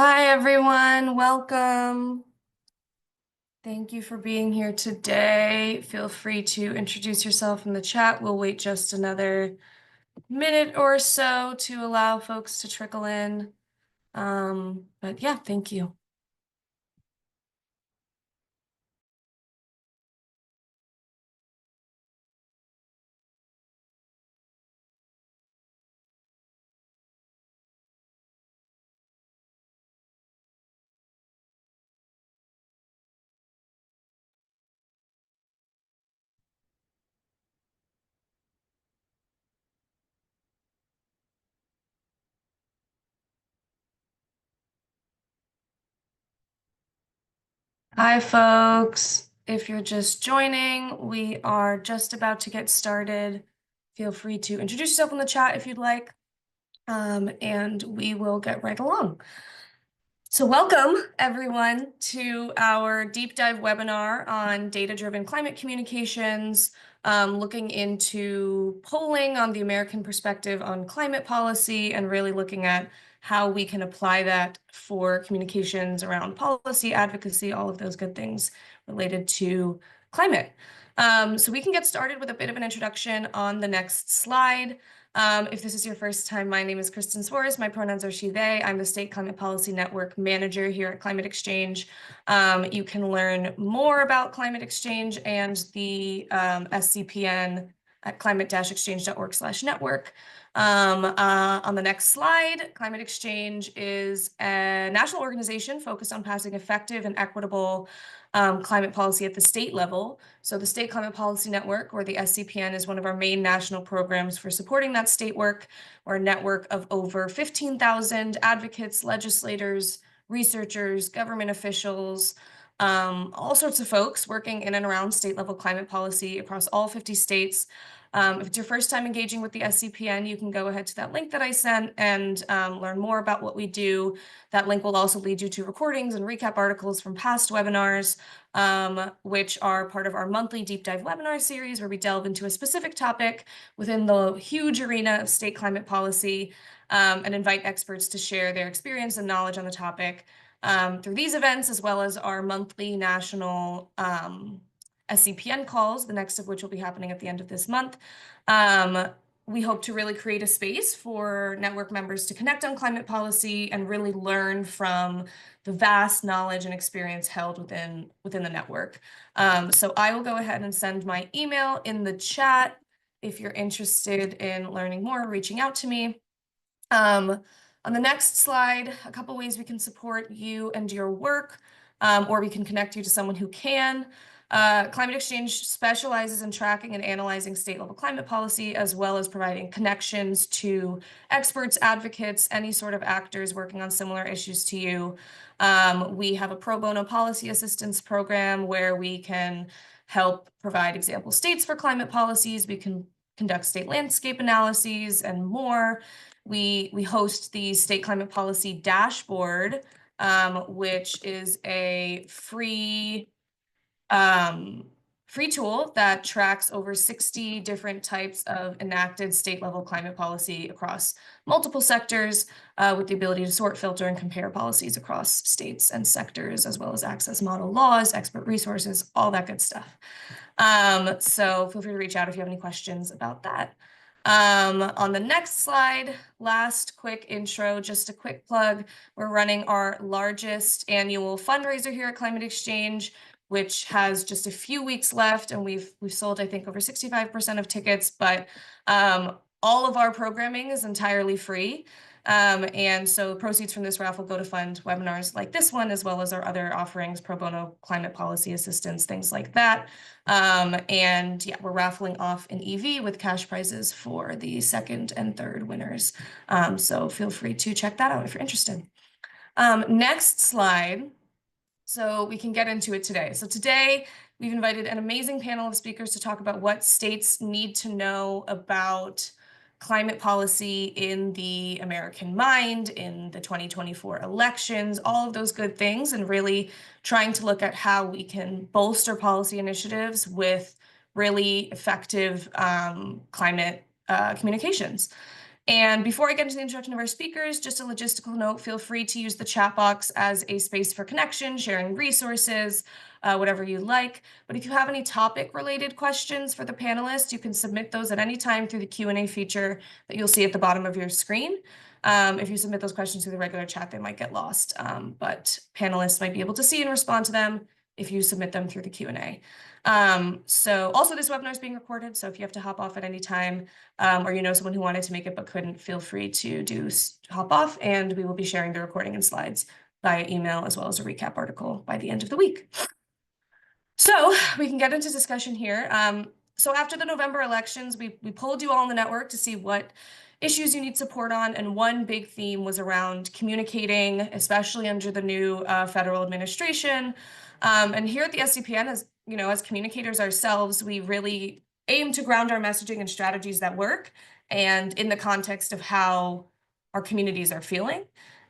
Hi, everyone. Welcome. Thank you for being here today. Feel free to introduce yourself in the chat. We'll wait just another minute or so to allow folks to trickle in. But yeah, thank you. Hi, folks. If you're just joining, we are just about to get started. Feel free to introduce yourself in the chat if you'd like, and we will get right along. So welcome, everyone, to our deep dive webinar on data-driven climate communications, looking into polling on the American perspective on climate policy and really looking at how we can apply that for communications around policy, advocacy, all of those good things related to climate. So we can get started with a bit of an introduction on the next slide. If this is your first time, my name is Kristen Suarez. My pronouns are she, they. I'm the State Climate Policy Network Manager here at Climate Exchange. You can learn more about Climate Exchange and the SCPN at climate-exchange.org/network. On the next slide, Climate Exchange is a national organization focused on passing effective and equitable climate policy at the state level. So the State Climate Policy Network, or the SCPN, is one of our main national programs for supporting that state work. We're a network of over 15,000 advocates, legislators, researchers, government officials, all sorts of folks working in and around state-level climate policy across all 50 states. If it's your first time engaging with the SCPN, you can go ahead to that link that I sent and learn more about what we do. That link will also lead you to recordings and recap articles from past webinars, which are part of our monthly deep dive webinar series, where we delve into a specific topic within the huge arena of state climate policy and invite experts to share their experience and knowledge on the topic through these events, as well as our monthly national SCPN calls, the next of which will be happening at the end of this month. We hope to really create a space for network members to connect on climate policy and really learn from the vast knowledge and experience held within the network. So I will go ahead and send my email in the chat if you're interested in learning more, reaching out to me. On the next slide, a couple ways we can support you and your work, or we can connect you to someone who can. Climate Exchange specializes in tracking and analyzing state-level climate policy, as well as providing connections to experts, advocates, any sort of actors working on similar issues to you. We have a pro bono policy assistance program where we can help provide example states for climate policies. We can conduct state landscape analyses and more. We host the State Climate Policy Dashboard, which is a free tool that tracks over 60 different types of enacted state-level climate policy across multiple sectors, with the ability to sort, filter, and compare policies across states and sectors, as well as access model laws, expert resources, all that good stuff. So feel free to reach out if you have any questions about that. On the next slide, last quick intro, just a quick plug. We're running our largest annual fundraiser here at Climate Exchange, which has just a few weeks left, and we've sold, I think, over 65% of tickets, but all of our programming is entirely free. And so proceeds from this raffle go to fund webinars like this one, as well as our other offerings, pro bono climate policy assistance, things like that. And yeah, we're raffling off an EV with cash prizes for the second and third winners. So feel free to check that out if you're interested. Next slide. So we can get into it today. So today we've invited an amazing panel of speakers to talk about what states need to know about climate policy in the American mind, in the 2024 elections, all of those good things, and really trying to look at how we can bolster policy initiatives with really effective climate communications. And before I get into the introduction of our speakers, just a logistical note, feel free to use the chat box as a space for connection, sharing resources, whatever you like. But if you have any topic-related questions for the panelists, you can submit those at any time through the Q&A feature that you'll see at the bottom of your screen. If you submit those questions through the regular chat, they might get lost, but panelists might be able to see and respond to them if you submit them through the Q&A. So also this webinar is being recorded, so if you have to hop off at any time, or you know someone who wanted to make it but couldn't, feel free to hop off, and we will be sharing the recording and slides via email as well as a recap article by the end of the week. So we can get into discussion here. So after the November elections, we polled you all in the network to see what issues you need support on, and one big theme was around communicating, especially under the new federal administration. And here at the SCPN, as you know, as communicators ourselves, we really aim to ground our messaging and strategies that work, and in the context of how our communities are feeling.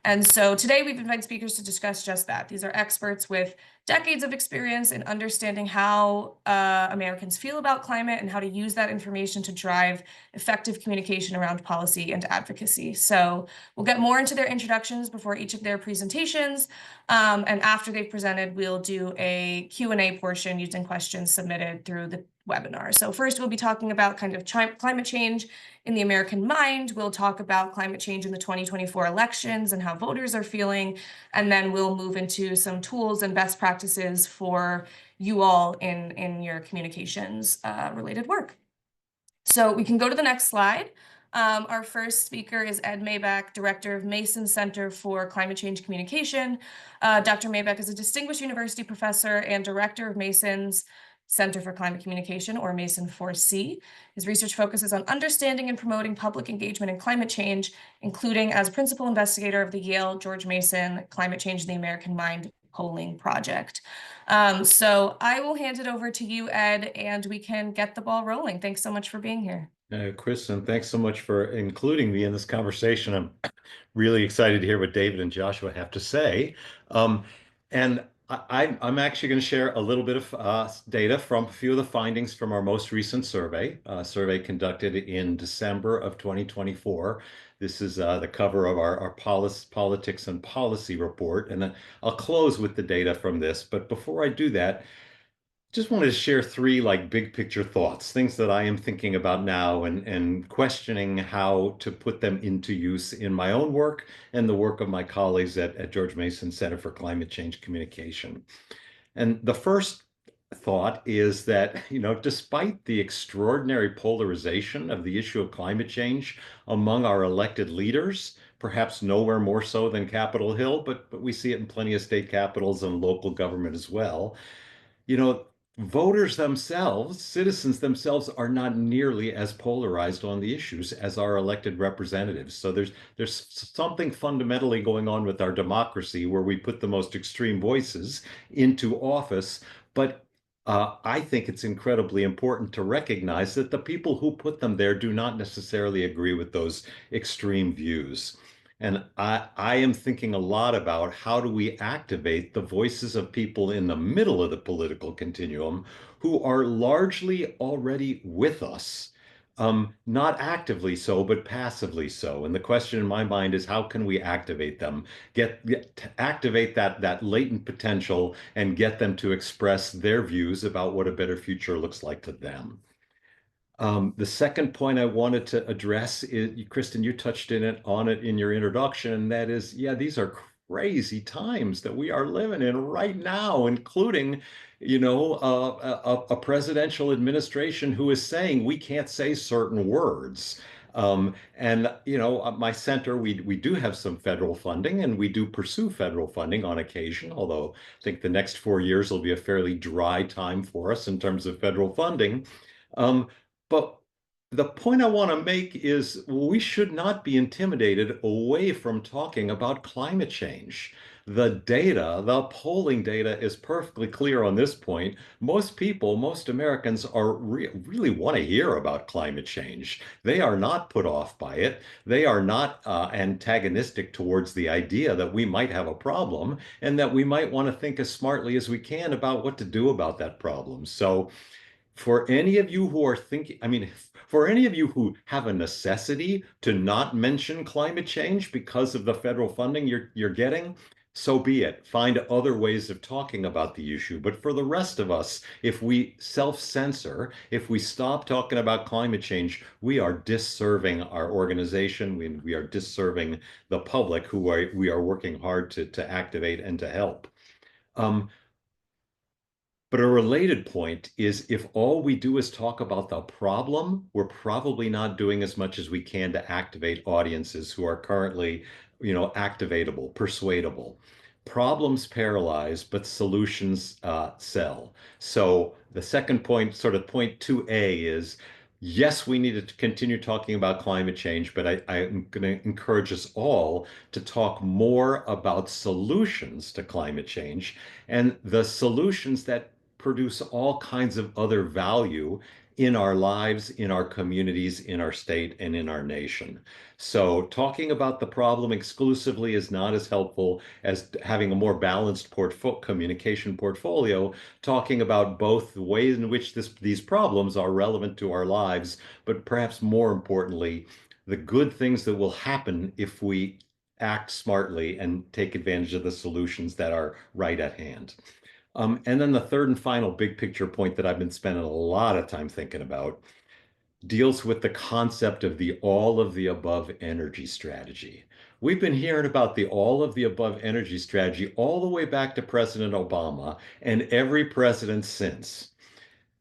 And so today we've invited speakers to discuss just that. These are experts with decades of experience in understanding how Americans feel about climate and how to use that information to drive effective communication around policy and advocacy. So we'll get more into their introductions before each of their presentations. And after they've presented, we'll do a Q&A portion using questions submitted through the webinar. So first we'll be talking about kind of climate change in the American mind. We'll talk about climate change in the 2024 elections and how voters are feeling. And then we'll move into some tools and best practices for you all in your communications related work. So we can go to the next slide. Our first speaker is Ed Maibach, Director of Mason Center for Climate Change Communication. Dr. Maibach is a distinguished university professor and director of Mason's Center for Climate Communication, or Mason 4C. His research focuses on understanding and promoting public engagement in climate change, including as principal investigator of the Yale George Mason Climate Change in the American Mind polling project. So I will hand it over to you, Ed, and we can get the ball rolling. Thanks so much for being here. Kristen, thanks so much for including me in this conversation. I'm really excited to hear what David and Joshua have to say. And I'm actually going to share a little bit of data from a few of the findings from our most recent survey, survey conducted in December of 2024. This is the cover of our politics and policy report, and I'll close with the data from this. But before I do that, just wanted to share three big picture thoughts, things that I am thinking about now and questioning how to put them into use in my own work and the work of my colleagues at George Mason Center for Climate Change Communication. And the first thought is that, despite the extraordinary polarization of the issue of climate change among our elected leaders, perhaps nowhere more so than Capitol Hill, but we see it in plenty of state capitals and local government as well. Voters themselves, citizens themselves, are not nearly as polarized on the issues as our elected representatives. So there's something fundamentally going on with our democracy where we put the most extreme voices into office. But I think it's incredibly important to recognize that the people who put them there do not necessarily agree with those extreme views. And I am thinking a lot about how do we activate the voices of people in the middle of the political continuum who are largely already with us, not actively so, but passively so. And the question in my mind is how can we activate them, activate that latent potential and get them to express their views about what a better future looks like to them. The second point I wanted to address is, Kristen, you touched on it in your introduction, and that is, these are crazy times that we are living in right now, including, a presidential administration who is saying we can't say certain words. My center, we do have some federal funding, and we do pursue federal funding on occasion, although I think the next 4 years will be a fairly dry time for us in terms of federal funding. But the point I want to make is we should not be intimidated away from talking about climate change. The data, the polling data is perfectly clear on this point. Most people, most Americans really want to hear about climate change. They are not put off by it. They are not antagonistic towards the idea that we might have a problem and that we might want to think as smartly as we can about what to do about that problem. So For any of you who are thinking, I mean, for any of you who have a necessity to not mention climate change because of the federal funding you're getting, so be it. Find other ways of talking about the issue. But for the rest of us, if we self-censor, if we stop talking about climate change, we are disserving our organization. We are disserving the public we are working hard to activate and to help. Um, but a related point is if all we do is talk about the problem, we're probably not doing as much as we can to activate audiences who are currently, activatable, persuadable. Problems paralyze, but solutions sell. So the second point, sort of point 2A is, yes, we need to continue talking about climate change, but I'm going to encourage us all to talk more about solutions to climate change and the solutions that produce all kinds of other value in our lives, in our communities, in our state, and in our nation. So talking about the problem exclusively is not as helpful as having a more balanced communication portfolio, talking about both the ways in which these problems are relevant to our lives, but perhaps more importantly, the good things that will happen if we act smartly and take advantage of the solutions that are right at hand. And then the third and final big picture point that I've been spending a lot of time thinking about deals with the concept of the all of the above energy strategy. We've been hearing about the all of the above energy strategy all the way back to President Obama and every president since.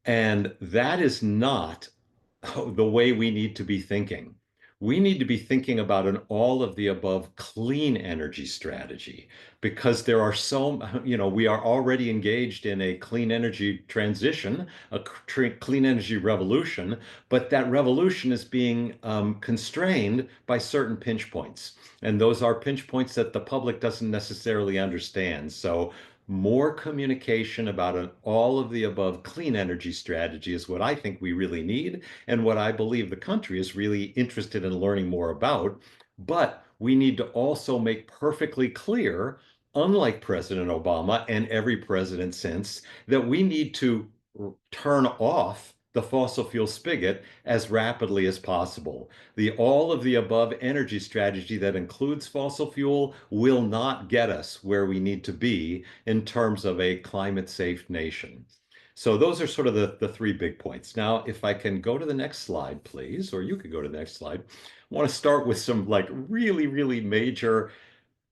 And that is not the way we need to be thinking. We need to be thinking about an all of the above clean energy strategy because there are we are already engaged in a clean energy transition, a clean energy revolution, but that revolution is being constrained by certain pinch points. And those are pinch points that the public doesn't necessarily understand. So more communication about an all of the above clean energy strategy is what I think we really need and what I believe the country is really interested in learning more about. But we need to also make perfectly clear, unlike President Obama and every president since, that we need to turn off the fossil fuel spigot as rapidly as possible. The all of the above energy strategy that includes fossil fuel will not get us where we need to be in terms of a climate safe nation. So those are sort of the three big points. Now, if I can go to the next slide, please, or you could go to the next slide. I want to start with some like really, really major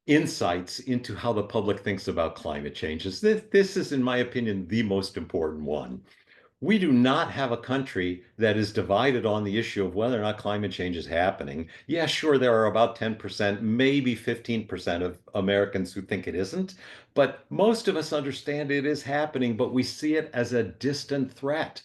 insights into how the public thinks about climate changes. This is, in my opinion, the most important one. We do not have a country that is divided on the issue of whether or not climate change is happening. Yeah, sure, there are about 10%, maybe 15% of Americans who think it isn't, but most of us understand it is happening, but we see it as a distant threat,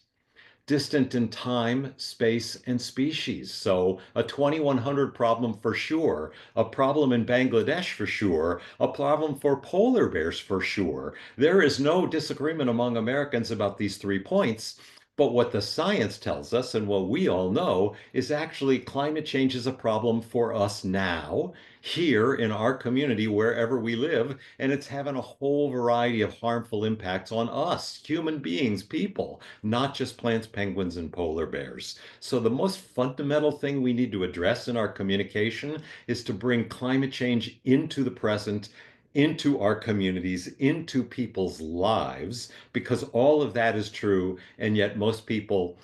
distant in time, space, and species. So a 2100 problem for sure, a problem in Bangladesh for sure, a problem for polar bears for sure. There is no disagreement among Americans about these 3 points. But what the science tells us and what we all know is actually climate change is a problem for us now, here in our community, wherever we live, and it's having a whole variety of harmful impacts on us, human beings, people, not just plants, penguins, and polar bears. So the most fundamental thing we need to address in our communication is to bring climate change into the present, into our communities, into people's lives, because all of that is true, and yet most people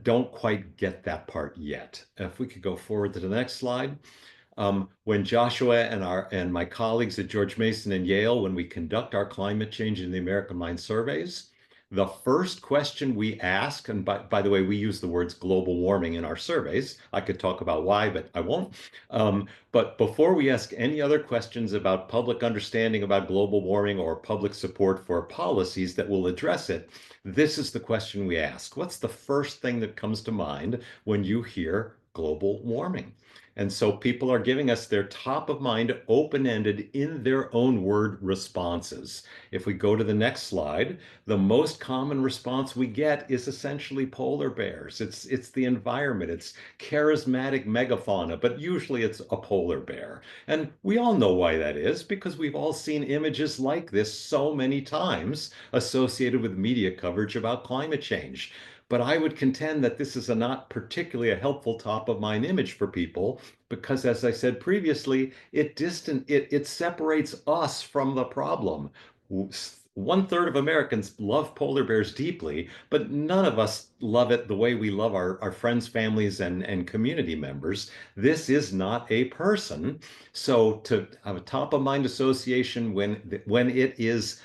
don't quite get that part yet. If we could go forward to the next slide. When Joshua and my colleagues at George Mason and Yale, when we conduct our climate change in the American Mind surveys, the first question we ask, and by the way, we use the words global warming in our surveys. I could talk about why, but I won't. But before we ask any other questions about public understanding about global warming or public support for policies that will address it, this is the question we ask. What's the first thing that comes to mind when you hear global warming? And so people are giving us their top of mind, open-ended, in their own word responses. If we go to the next slide, the most common response we get is essentially polar bears. It's the environment, it's charismatic megafauna, but usually it's a polar bear. And we all know why that is, because we've all seen images like this so many times associated with media coverage about climate change. But I would contend that this is not particularly a helpful top of mind image for people because, as I said previously, it separates us from the problem. One-third of Americans love polar bears deeply, but none of us love it the way we love our friends, families, and community members. This is not a person. So to have a top of mind association when it is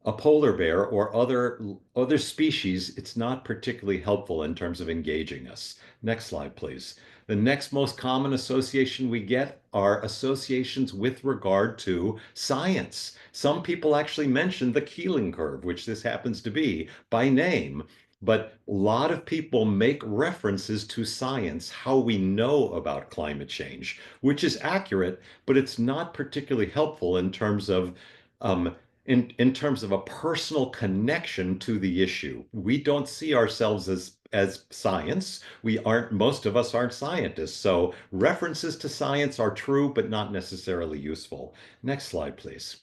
a polar bear or other species, it's not particularly helpful in terms of engaging us. Next slide, please. The next most common association we get are associations with regard to science. Some people actually mention the Keeling curve, which this happens to be, by name. But a lot of people make references to science, how we know about climate change, which is accurate, but it's not particularly helpful um, in terms of a personal connection to the issue. We don't see ourselves as science. Most of us aren't scientists. So references to science are true, but not necessarily useful. Next slide, please.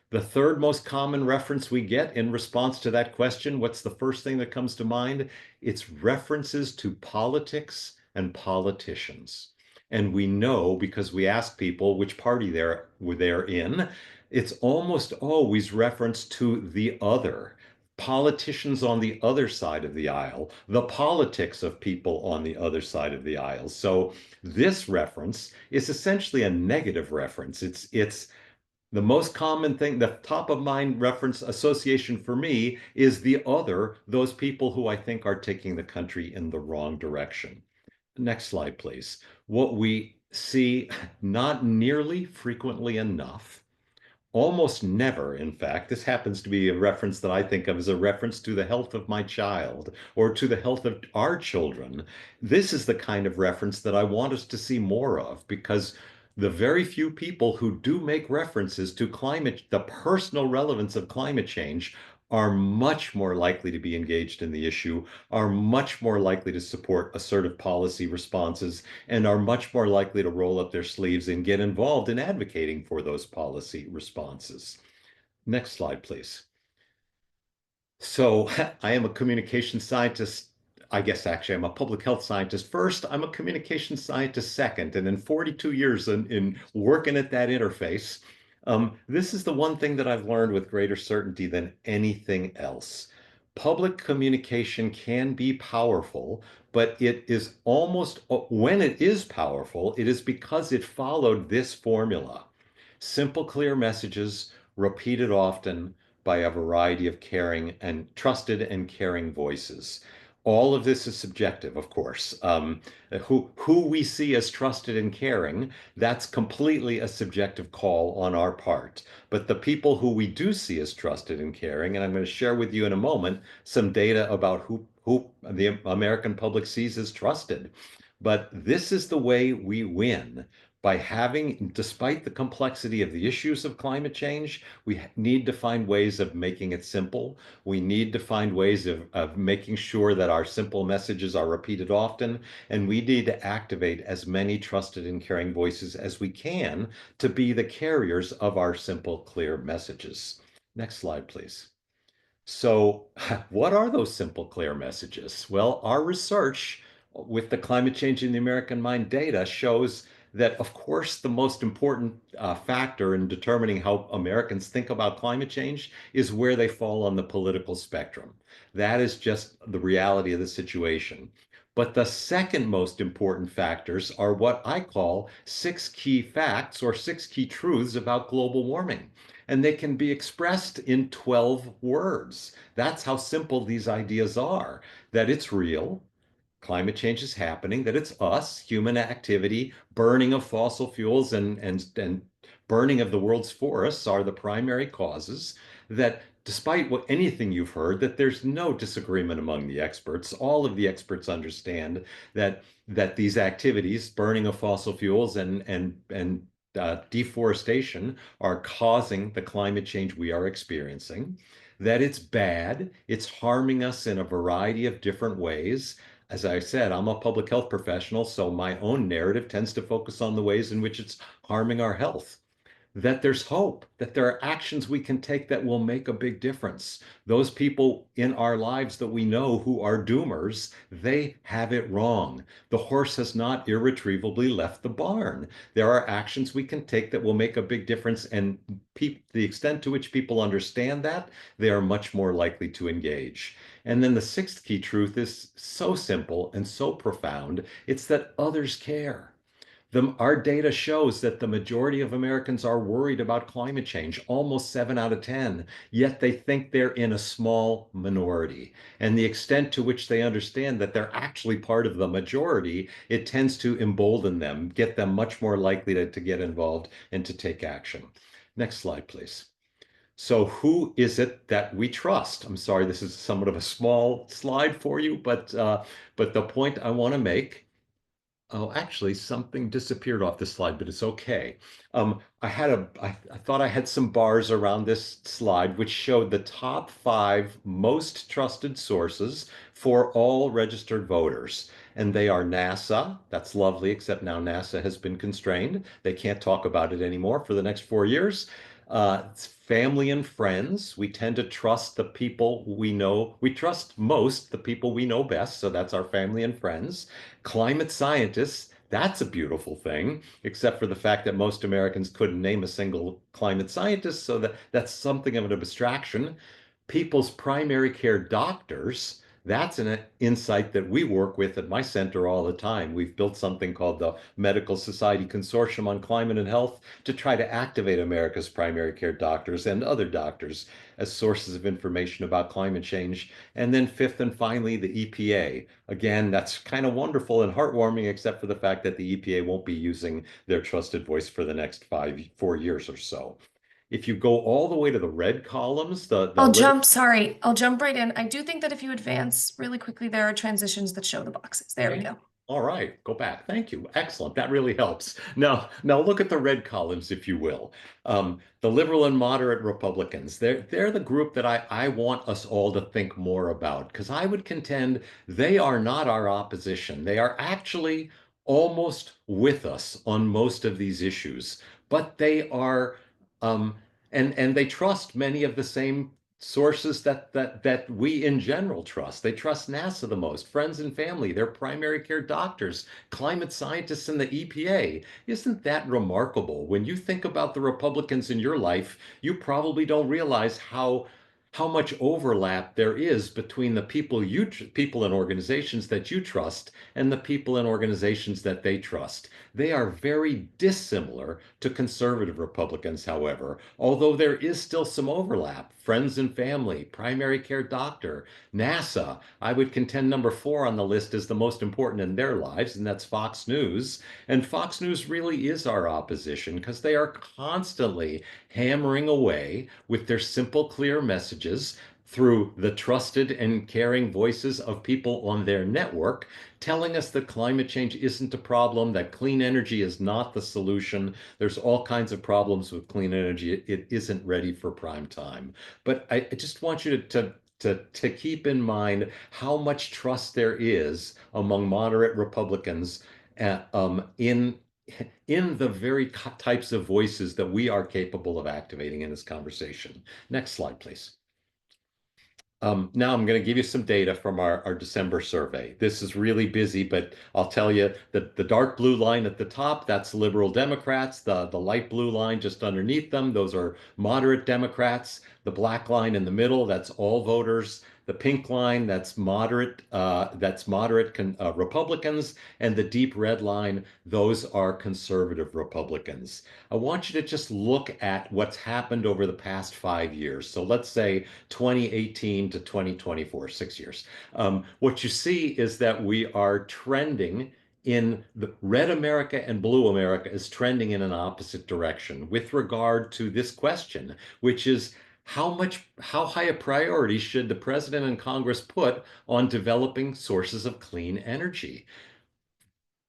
The third most common reference we get in response to that question, what's the first thing that comes to mind? It's references to politics and politicians. And we know because we ask people which party they're in, it's almost always reference to the other. Politicians on the other side of the aisle, the politics of people on the other side of the aisle. So this reference is essentially a negative reference. It's the most common thing, the top of mind reference association for me is the other, those people who I think are taking the country in the wrong direction. Next slide, please. What we see not nearly frequently enough, almost never, in fact, this happens to be a reference that I think of as a reference to the health of my child or to the health of our children. This is the kind of reference that I want us to see more of because the very few people who do make references to the personal relevance of climate change are much more likely to be engaged in the issue, are much more likely to support assertive policy responses, and are much more likely to roll up their sleeves and get involved in advocating for those policy responses. Next slide, please. So I am a communication scientist. I guess actually I'm a public health scientist first. I'm a communication scientist second. And in 42 years in working at that interface, this is the one thing that I've learned with greater certainty than anything else. Public communication can be powerful, but it is almost, when it is powerful, it is because it followed this formula. Simple, clear messages, repeated often by a variety of caring and trusted and caring voices. All of this is subjective, of course. Who we see as trusted and caring, that's completely a subjective call on our part. But the people who we do see as trusted and caring, and I'm going to share with you in a moment some data about who the American public sees as trusted. But this is the way we win by having, despite the complexity of the issues of climate change, we need to find ways of making it simple. We need to find ways of making sure that our simple messages are repeated often. And we need to activate as many trusted and caring voices as we can to be the carriers of our simple, clear messages. Next slide, please. So, what are those simple, clear messages? Well, our research with the climate change in the American mind data shows that, of course, the most important factor in determining how Americans think about climate change is where they fall on the political spectrum. That is just the reality of the situation. But the second most important factors are what I call 6 key facts or 6 key truths about global warming, and they can be expressed in 12 words. That's how simple these ideas are, that it's real, climate change is happening, that it's us, human activity, burning of fossil fuels and burning of the world's forests are the primary causes, that despite what anything you've heard, that there's no disagreement among the experts. All of the experts understand that these activities, burning of fossil fuels and deforestation, are causing the climate change we are experiencing. That it's bad, it's harming us in a variety of different ways. As I said, I'm a public health professional, so my own narrative tends to focus on the ways in which it's harming our health. That there's hope, that there are actions we can take that will make a big difference. Those people in our lives that we know who are doomers, they have it wrong. The horse has not irretrievably left the barn. There are actions we can take that will make a big difference, and the extent to which people understand that, they are much more likely to engage. And then the sixth key truth is so simple and so profound. It's that others care. Our data shows that the majority of Americans are worried about climate change, almost 7 out of 10, yet they think they're in a small minority. And the extent to which they understand that they're actually part of the majority, it tends to embolden them, get them much more likely to get involved and to take action. Next slide, please. So who is it that we trust? I'm sorry, this is somewhat of a small slide for you, but the point I want to make. Oh, actually, something disappeared off the slide, but it's okay. I thought I had some bars around this slide, which showed the top 5 most trusted sources for all registered voters. And they are NASA. That's lovely, except now NASA has been constrained. They can't talk about it anymore for the next 4 years. It's family and friends. We tend to trust the people we know. We trust most the people we know best. So that's our family and friends. Climate scientists, that's a beautiful thing, except for the fact that most Americans couldn't name a single climate scientist, so that's something of an abstraction. People's primary care doctors, that's an insight that we work with at my center all the time. We've built something called the Medical Society Consortium on Climate and Health to try to activate America's primary care doctors and other doctors as sources of information about climate change. And then fifth and finally, the EPA. Again, that's kind of wonderful and heartwarming, except for the fact that the EPA won't be using their trusted voice for the next 4 years or so. If you go all the way to the red columns, Sorry, I'll jump right in. I do think that if you advance really quickly, there are transitions that show the boxes. There we Okay. go. All right, go back. Thank you. Excellent. That really helps. Now look at the red columns, if you will. The liberal and moderate Republicans, they're the group that I want us all to think more about, because I would contend they are not our opposition. They are actually almost with us on most of these issues, but they are, um, and they trust many of the same sources that we in general trust. They trust NASA the most, friends and family, their primary care doctors, climate scientists, and the EPA. Isn't that remarkable? When you think about the Republicans in your life, you probably don't realize how much overlap there is between the people and organizations that you trust and the people and organizations that they trust. They are very dissimilar to conservative Republicans, however, although there is still some overlap. Friends and family, primary care doctor, NASA. I would contend number 4 on the list is the most important in their lives, and that's Fox News. And Fox News really is our opposition because they are constantly hammering away with their simple, clear messages through the trusted and caring voices of people on their network, telling us that climate change isn't a problem, that clean energy is not the solution. There's all kinds of problems with clean energy. It isn't ready for prime time. But I just want you to keep in mind how much trust there is among moderate Republicans in the very types of voices that we are capable of activating in this conversation. Next slide, please. Now I'm going to give you some data from our December survey. This is really busy, but I'll tell you that the dark blue line at the top, that's liberal Democrats. The light blue line just underneath them, those are moderate Democrats. The black line in the middle, that's all voters. The pink line, that's moderate Republicans, and the deep red line, those are conservative Republicans. I want you to just look at what's happened over the past 5 years. So let's say 2018 to 2024, 6 years. What you see is that we are trending in the red America and blue America is trending in an opposite direction with regard to this question, which is how high a priority should the president and Congress put on developing sources of clean energy?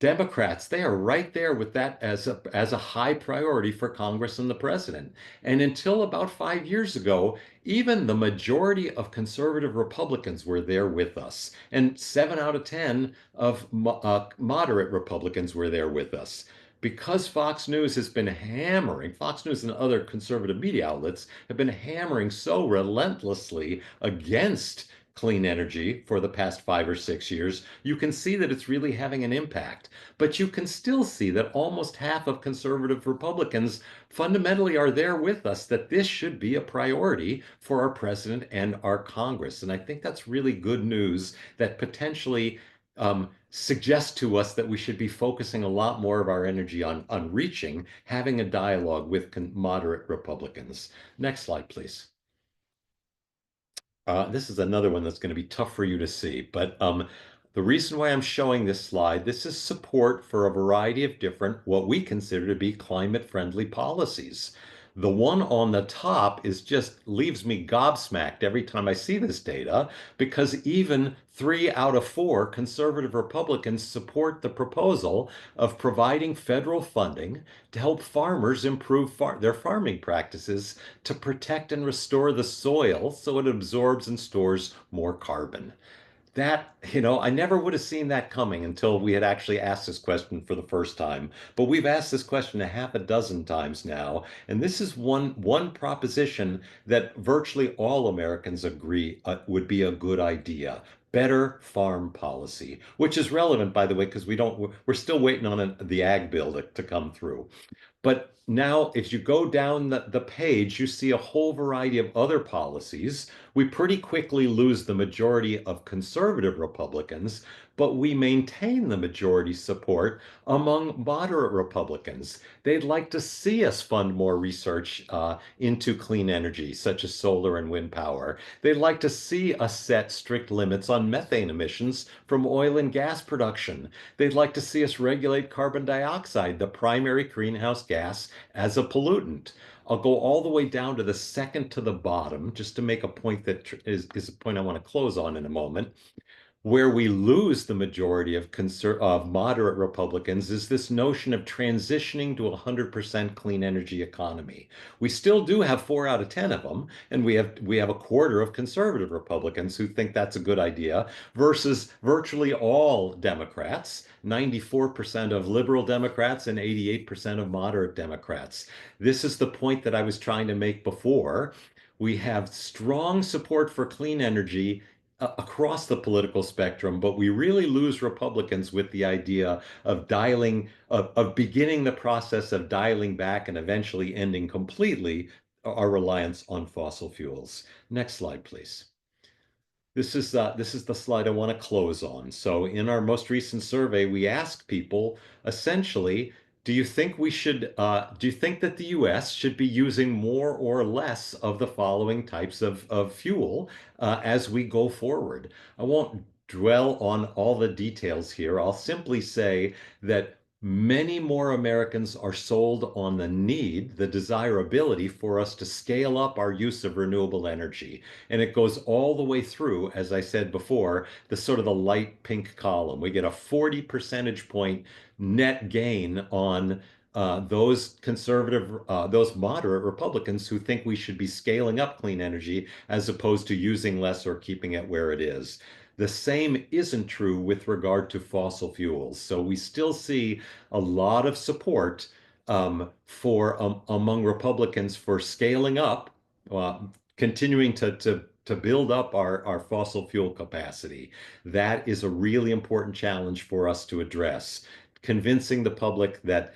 Democrats, they are right there with that as a high priority for Congress and the president. And until about 5 years ago, even the majority of conservative Republicans were there with us, and 7 out of 10 of moderate Republicans were there with us. Because Fox News has been hammering, Fox News and other conservative media outlets have been hammering so relentlessly against clean energy for the past 5 or 6 years, you can see that it's really having an impact. But you can still see that almost half of conservative Republicans fundamentally are there with us, that this should be a priority for our president and our Congress. And I think that's really good news that potentially suggests to us that we should be focusing a lot more of our energy on reaching, having a dialogue with moderate Republicans. Next slide, please. This is another one that's going to be tough for you to see, but the reason why I'm showing this slide, this is support for a variety of different, what we consider to be climate-friendly policies. The one on the top is just leaves me gobsmacked every time I see this data, because even 3 out of 4 conservative Republicans support the proposal of providing federal funding to help farmers improve their farming practices to protect and restore the soil so it absorbs and stores more carbon. That, I never would have seen that coming until we had actually asked this question for the first time. But we've asked this question a half a dozen times now, and this is one proposition that virtually all Americans agree would be a good idea. Better farm policy, which is relevant, by the way, because we're still waiting on the ag bill to come through. But now, if you go down the page, you see a whole variety of other policies. We pretty quickly lose the majority of conservative Republicans, but we maintain the majority support among moderate Republicans. They'd like to see us fund more research into clean energy, such as solar and wind power. They'd like to see us set strict limits on methane emissions from oil and gas production. They'd like to see us regulate carbon dioxide, the primary greenhouse gas, as a pollutant. I'll go all the way down to the second to the bottom, just to make a point that is a point I want to close on in a moment. Where we lose the majority of moderate Republicans is this notion of transitioning to a 100% clean energy economy. We still do have 4 out of 10 of them, and we have a quarter of conservative Republicans who think that's a good idea, versus virtually all Democrats, 94% of liberal Democrats and 88% of moderate Democrats. This is the point that I was trying to make before. We have strong support for clean energy across the political spectrum, but we really lose Republicans with the idea of beginning the process of dialing back and eventually ending completely our reliance on fossil fuels. Next slide, please. This is the slide I want to close on. So in our most recent survey, we asked people essentially, do you think that the US should be using more or less of the following types of fuel as we go forward? I won't dwell on all the details here. I'll simply say that many more Americans are sold on the desirability for us to scale up our use of renewable energy. And it goes all the way through, as I said before, the sort of the light pink column. We get a 40 percentage point net gain on those moderate Republicans who think we should be scaling up clean energy as opposed to using less or keeping it where it is. The same isn't true with regard to fossil fuels. So we still see a lot of support among Republicans for scaling up, continuing to build up our fossil fuel capacity. That is a really important challenge for us to address. Convincing the public that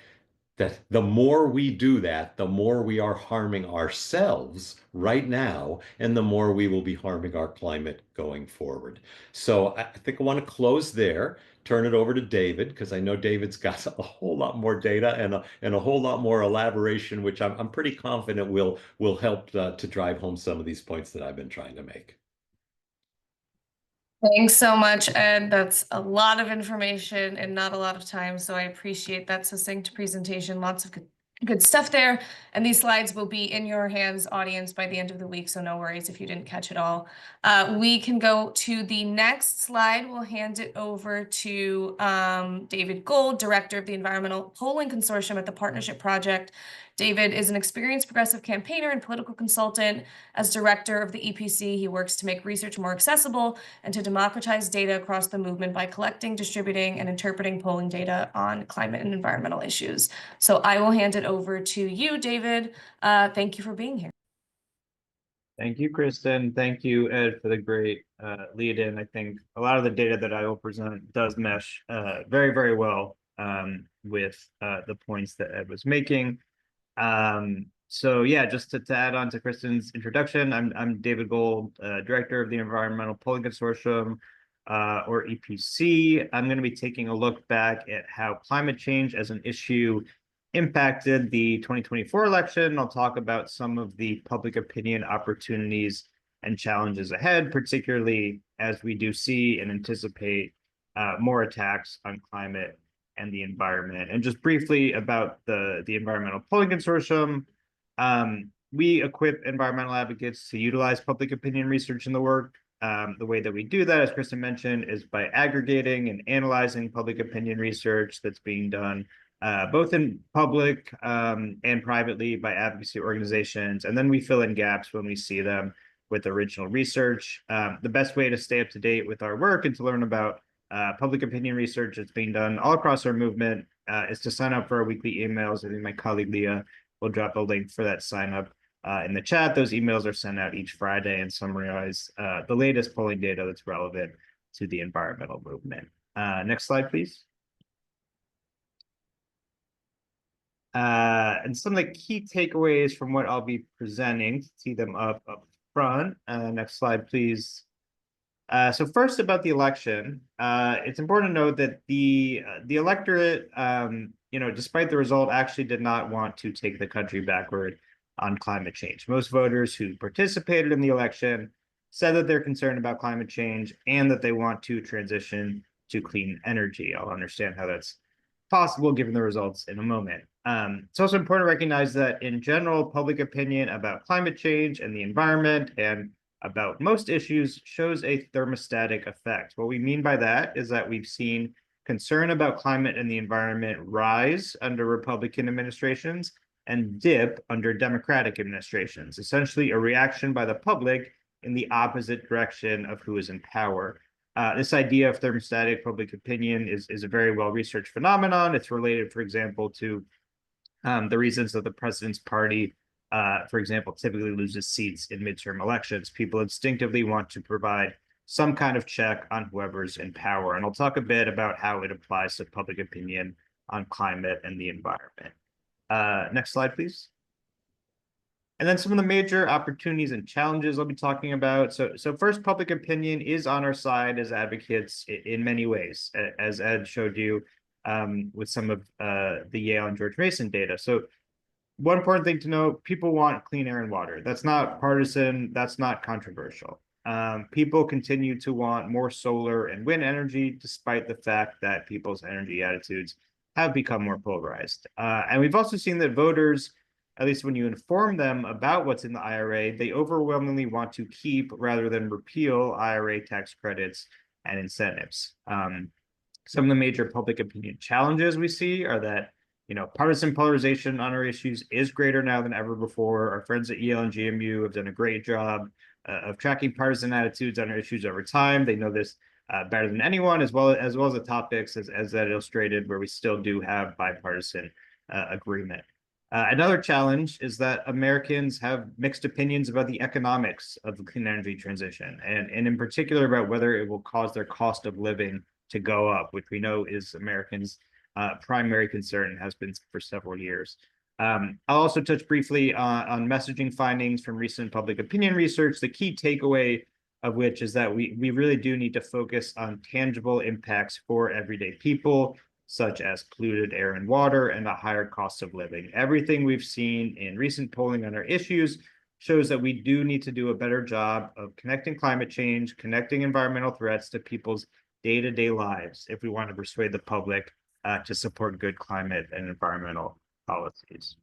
the more we do that, the more we are harming ourselves right now, and the more we will be harming our climate going forward. So I think I want to close there, turn it over to David, because I know David's got a whole lot more data and a whole lot more elaboration, which I'm pretty confident will help to drive home some of these points that I've been trying to make. Thanks so much, Ed. That's a lot of information and not a lot of time, so I appreciate that succinct presentation. Lots of good Good stuff there. And these slides will be in your hands, audience, by the end of the week, so no worries if you didn't catch it all. We can go to the next slide. We'll hand it over to David Gold, Director of the Environmental Polling Consortium at the Partnership Project. David is an experienced progressive campaigner and political consultant. As director of the EPC, he works to make research more accessible and to democratize data across the movement by collecting, distributing, and interpreting polling data on climate and environmental issues. So I will hand it over to you, David. Thank you for being here. Thank you, Kristen. Thank you, Ed, for the great lead in. I think a lot of the data that I will present does mesh very, very well with the points that Ed was making. So yeah, just to add on to Kristen's introduction, I'm David Gold, Director of the Environmental Polling Consortium, or EPC. I'm going to be taking a look back at how climate change as an issue impacted the 2024 election. I'll talk about some of the public opinion opportunities and challenges ahead, particularly as we do see and anticipate more attacks on climate and the environment. And just briefly about the Environmental Polling Consortium, we equip environmental advocates to utilize public opinion research in the work. The way that we do that, as Kristen mentioned, is by aggregating and analyzing public opinion research that's being done both in public and privately by advocacy organizations. And then we fill in gaps when we see them with original research. The best way to stay up to date with our work and to learn about public opinion research that's being done all across our movement is to sign up for our weekly emails. I think my colleague Leah will drop a link for that sign up in the chat. Those emails are sent out each Friday and summarize the latest polling data that's relevant to the environmental movement. Next slide, please. And some of the key takeaways from what I'll be presenting, see them up front. Next slide, please. So first about the election, it's important to note that the electorate, despite the result, actually did not want to take the country backward on climate change. Most voters who participated in the election said that they're concerned about climate change and that they want to transition to clean energy. I'll understand how that's possible given the results in a moment. It's also important to recognize that in general, public opinion about climate change and the environment and about most issues shows a thermostatic effect. What we mean by that is that we've seen concern about climate and the environment rise under Republican administrations and dip under Democratic administrations, essentially a reaction by the public in the opposite direction of who is in power. This idea of thermostatic public opinion is a very well-researched phenomenon. It's related, for example, to the reasons that the president's party, for example, typically loses seats in midterm elections. People instinctively want to provide some kind of check on whoever's in power. And I'll talk a bit about how it applies to public opinion on climate and the environment. Next slide, please. And then some of the major opportunities and challenges I'll be talking about. So first, public opinion is on our side as advocates in many ways, as Ed showed you with some of the Yale and George Mason data. So one important thing to know, people want clean air and water. That's not partisan, that's not controversial. People continue to want more solar and wind energy, despite the fact that people's energy attitudes have become more polarized. And we've also seen that voters, at least when you inform them about what's in the IRA, they overwhelmingly want to keep rather than repeal IRA tax credits and incentives. Some of the major public opinion challenges we see are that, partisan polarization on our issues is greater now than ever before. Our friends at Yale and GMU have done a great job of tracking partisan attitudes on our issues over time. They know this better than anyone, as well as the topics, as that illustrated, where we still do have bipartisan agreement. Another challenge is that Americans have mixed opinions about the economics of the clean energy transition, and in particular about whether it will cause their cost of living to go up, which we know is Americans' primary concern and has been for several years. I'll also touch briefly on messaging findings from recent public opinion research, the key takeaway of which is that we really do need to focus on tangible impacts for everyday people, such as polluted air and water and a higher cost of living. Everything we've seen in recent polling on our issues shows that we do need to do a better job of connecting climate change, connecting environmental threats to people's day-to-day lives if we want to persuade the public to support good climate and environmental policies.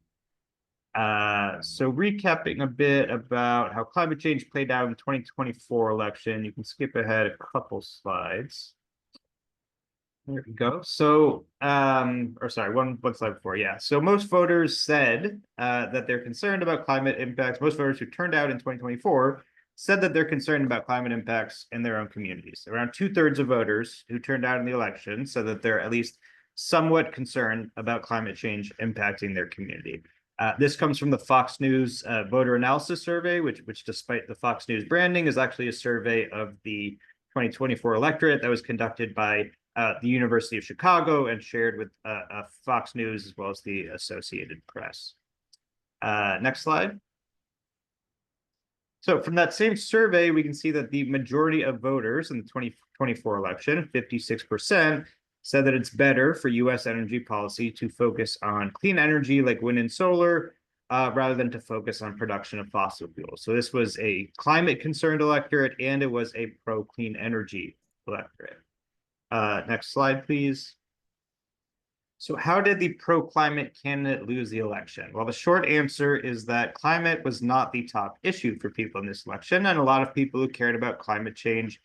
So recapping a bit about how climate change played out in 2024 election, you can skip ahead a couple slides. There we go. So, or sorry, one slide before. Yeah. So most voters said that they're concerned about climate impacts. Most voters who turned out in 2024 said that they're concerned about climate impacts in their own communities. Around 2/3 of voters who turned out in the election said that they're at least somewhat concerned about climate change impacting their community. This comes from the Fox News voter analysis survey, which despite the Fox News branding is actually a survey of the 2024 electorate that was conducted by the University of Chicago and shared with Fox News as well as the Associated Press. Next slide. So from that same survey, we can see that the majority of voters in the 2024 election, 56%, said that it's better for US energy policy to focus on clean energy like wind and solar, rather than to focus on production of fossil fuels. So this was a climate concerned electorate and it was a pro-clean energy electorate. Next slide, please. So how did the pro-climate candidate lose the election? Well, the short answer is that climate was not the top issue for people in this election, and a lot of people who cared about climate change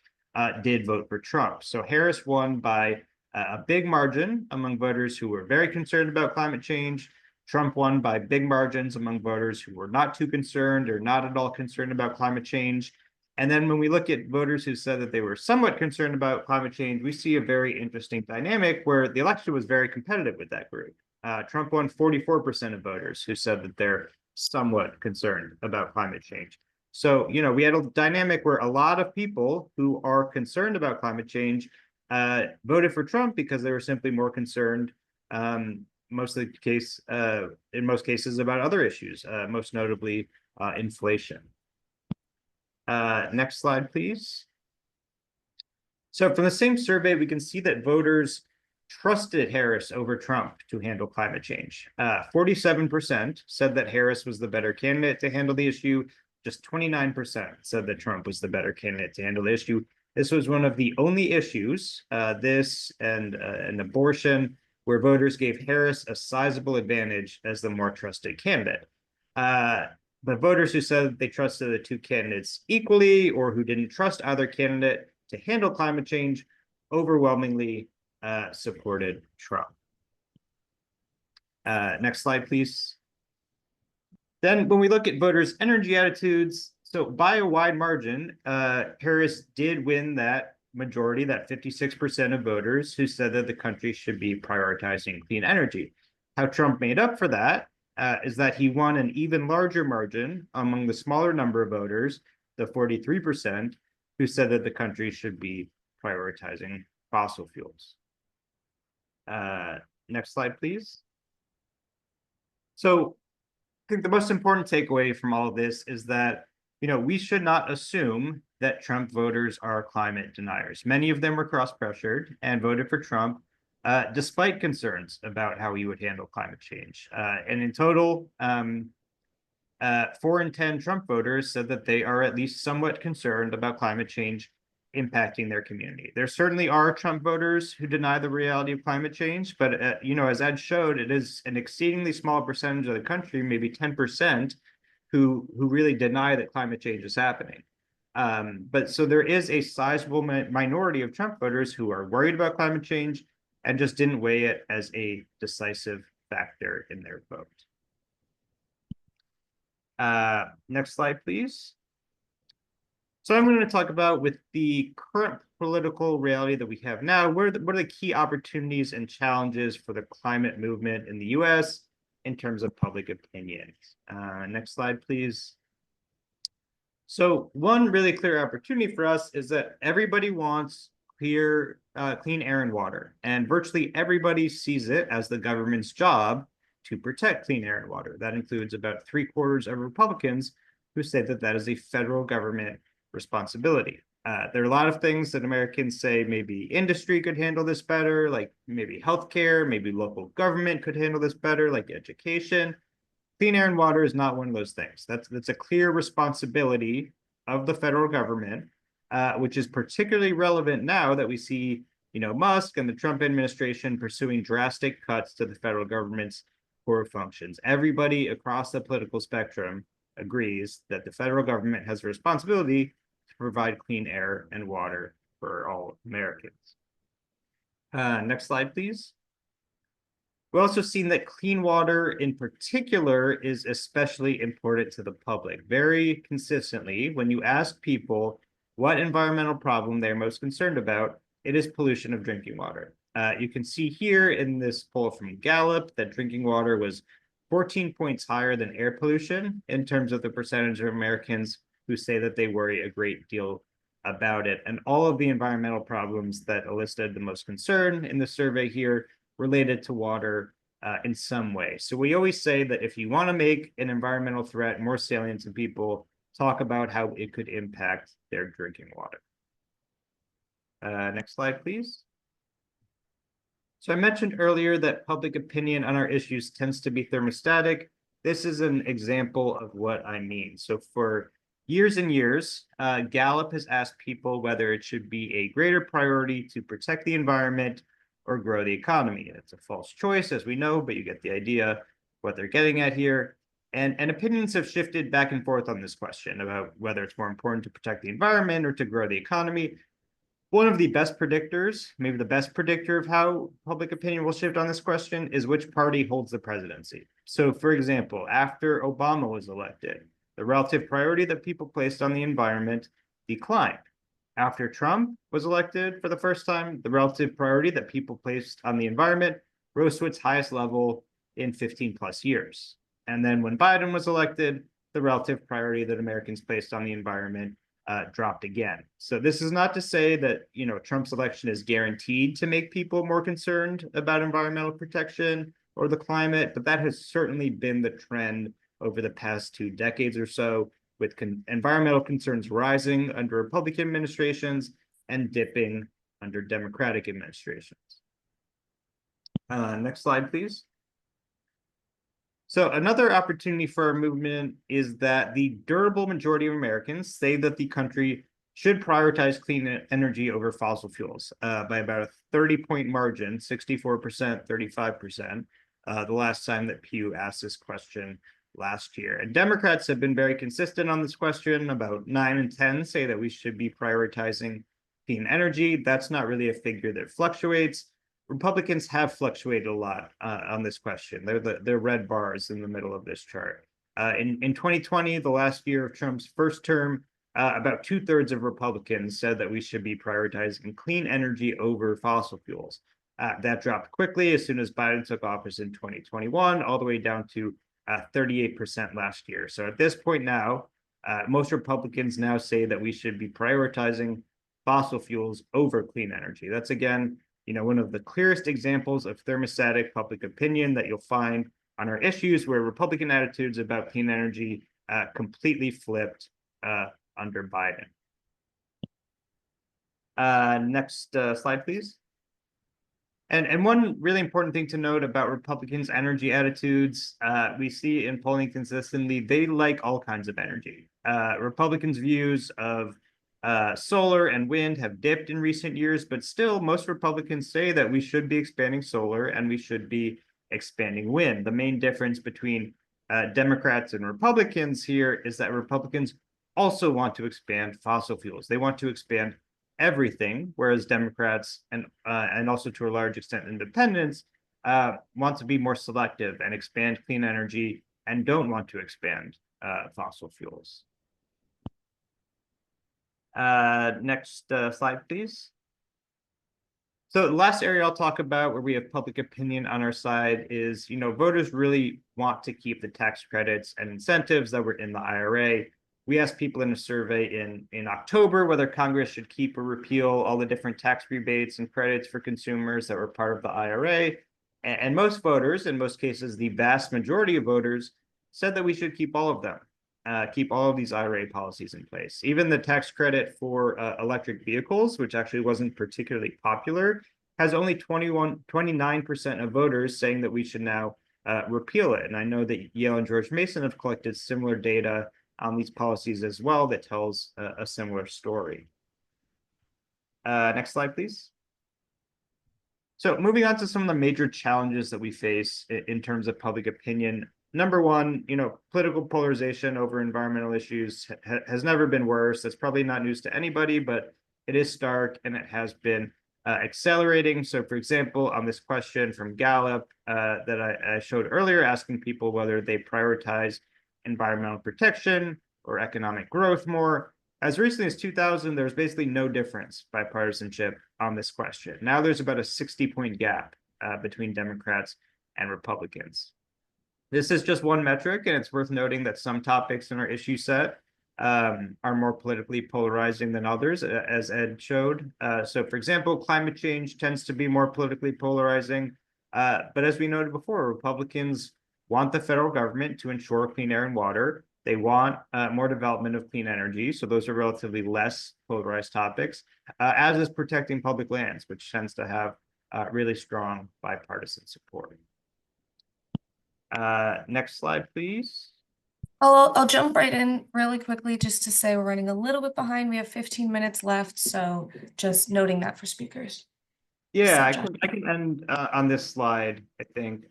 did vote for Trump. So Harris won by a big margin among voters who were very concerned about climate change. Trump won by big margins among voters who were not too concerned or not at all concerned about climate change. And then when we look at voters who said that they were somewhat concerned about climate change, we see a very interesting dynamic where the election was very competitive with that group. Trump won 44% of voters who said that they're somewhat concerned about climate change. So, you know, we had a dynamic where a lot of people who are concerned about climate change voted for Trump because they were simply more concerned, in most cases about other issues, most notably inflation. Next slide, please. So from the same survey, we can see that voters trusted Harris over Trump to handle climate change. 47% said that Harris was the better candidate to handle the issue. Just 29% said that Trump was the better candidate to handle the issue. This was one of the only issues, this and abortion, where voters gave Harris a sizable advantage as the more trusted candidate. But voters who said they trusted the two candidates equally or who didn't trust either candidate to handle climate change overwhelmingly supported Trump. Next slide, please. Then when we look at voters' energy attitudes, so by a wide margin, Harris did win that majority, that 56% of voters who said that the country should be prioritizing clean energy. How Trump made up for that is that he won an even larger margin among the smaller number of voters, the 43%, who said that the country should be prioritizing fossil fuels. Next slide, please. So I think the most important takeaway from all of this is that, you know, we should not assume that Trump voters are climate deniers. Many of them were cross-pressured and voted for Trump despite concerns about how he would handle climate change. And in total, 4 in 10 Trump voters said that they are at least somewhat concerned about climate change impacting their community. There certainly are Trump voters who deny the reality of climate change, but you know, as Ed showed, it is an exceedingly small percentage of the country, maybe 10%, who really deny that climate change is happening. But so there is a sizable minority of Trump voters who are worried about climate change and just didn't weigh it as a decisive factor in their vote. Next slide, please. So I'm going to talk about, with the current political reality that we have now, what are the key opportunities and challenges for the climate movement in the US in terms of public opinion. Next slide, please. So one really clear opportunity for us is that everybody wants clean air and water, and virtually everybody sees it as the government's job to protect clean air and water. That includes about 3/4 of Republicans who say that that is a federal government responsibility. There are a lot of things that Americans say maybe industry could handle this better, like maybe healthcare, maybe local government could handle this better, like education. Clean air and water is not one of those things. That's a clear responsibility of the federal government, which is particularly relevant now that we see, you know, Musk and the Trump administration pursuing drastic cuts to the federal government's core functions. Everybody across the political spectrum agrees that the federal government has a responsibility to provide clean air and water for all Americans. Next slide, please. We've also seen that clean water in particular is especially important to the public. Very consistently, when you ask people what environmental problem they're most concerned about, it is pollution of drinking water. You can see here in this poll from Gallup that drinking water was 14 points higher than air pollution in terms of the percentage of Americans who say that they worry a great deal about it. And all of the environmental problems that elicited the most concern in the survey here related to water in some way. So we always say that if you want to make an environmental threat more salient to people, talk about how it could impact their drinking water. Next slide, please. So I mentioned earlier that public opinion on our issues tends to be thermostatic. This is an example of what I mean. So for years and years, Gallup has asked people whether it should be a greater priority to protect the environment or grow the economy. And it's a false choice, as we know, but you get the idea what they're getting at here. And opinions have shifted back and forth on this question about whether it's more important to protect the environment or to grow the economy. One of the best predictors, maybe the best predictor of how public opinion will shift on this question is which party holds the presidency. So for example, after Obama was elected, the relative priority that people placed on the environment declined. After Trump was elected for the first time, the relative priority that people placed on the environment rose to its highest level in 15 plus years. And then when Biden was elected, the relative priority that Americans placed on the environment dropped again. So this is not to say that, you know, Trump's election is guaranteed to make people more concerned about environmental protection or the climate, but that has certainly been the trend over the past 2 decades or so, with environmental concerns rising under Republican administrations and dipping under Democratic administrations. Next slide, please. So another opportunity for our movement is that the durable majority of Americans say that the country should prioritize clean energy over fossil fuels by about a 30-point margin, 64%, 35%, the last time that Pew asked this question last year. And Democrats have been very consistent on this question. About 9 and 10 say that we should be prioritizing clean energy. That's not really a figure that fluctuates. Republicans have fluctuated a lot on this question. They're red bars in the middle of this chart. In 2020, the last year of Trump's first term, about 2/3 of Republicans said that we should be prioritizing clean energy over fossil fuels. That dropped quickly as soon as Biden took office in 2021, all the way down to 38% last year. So at this point now, most Republicans now say that we should be prioritizing fossil fuels over clean energy. That's, again, you know, one of the clearest examples of thermostatic public opinion that you'll find on our issues, where Republican attitudes about clean energy completely flipped under Biden. Next slide, please. And one really important thing to note about Republicans' energy attitudes, we see in polling consistently, they like all kinds of energy. Republicans' views of solar and wind have dipped in recent years, but still most Republicans say that we should be expanding solar and we should be expanding wind. The main difference between Democrats and Republicans here is that Republicans also want to expand fossil fuels. They want to expand everything, whereas Democrats and also to a large extent independents want to be more selective and expand clean energy and don't want to expand fossil fuels. Next slide, please. So the last area I'll talk about where we have public opinion on our side is, you know, voters really want to keep the tax credits and incentives that were in the IRA. We asked people in a survey in October whether Congress should keep or repeal all the different tax rebates and credits for consumers that were part of the IRA. And most voters, in most cases, the vast majority of voters, said that we should keep all of them. Keep all of these IRA policies in place. Even the tax credit for electric vehicles, which actually wasn't particularly popular, has only 29% of voters saying that we should now repeal it. And I know that Yale and George Mason have collected similar data on these policies as well that tells a similar story. Next slide, please. So moving on to some of the major challenges that we face in terms of public opinion. Number one, political polarization over environmental issues has never been worse. That's probably not news to anybody, but it is stark and it has been accelerating. So for example, on this question from Gallup that I showed earlier, asking people whether they prioritize environmental protection or economic growth more, as recently as 2000, there was basically no difference bipartisanship on this question. Now there's about a 60-point gap between Democrats and Republicans. This is just one metric, and it's worth noting that some topics in our issue set are more politically polarizing than others, as Ed showed. So for example, climate change tends to be more politically polarizing. But as we noted before, Republicans want the federal government to ensure clean air and water. They want more development of clean energy. So those are relatively less polarized topics, as is protecting public lands, which tends to have really strong bipartisan support. Next slide, please. I'll jump right in really quickly just to say we're running a little bit behind. We have 15 minutes left, so just noting that for speakers. Yeah, I can end on this slide, I think.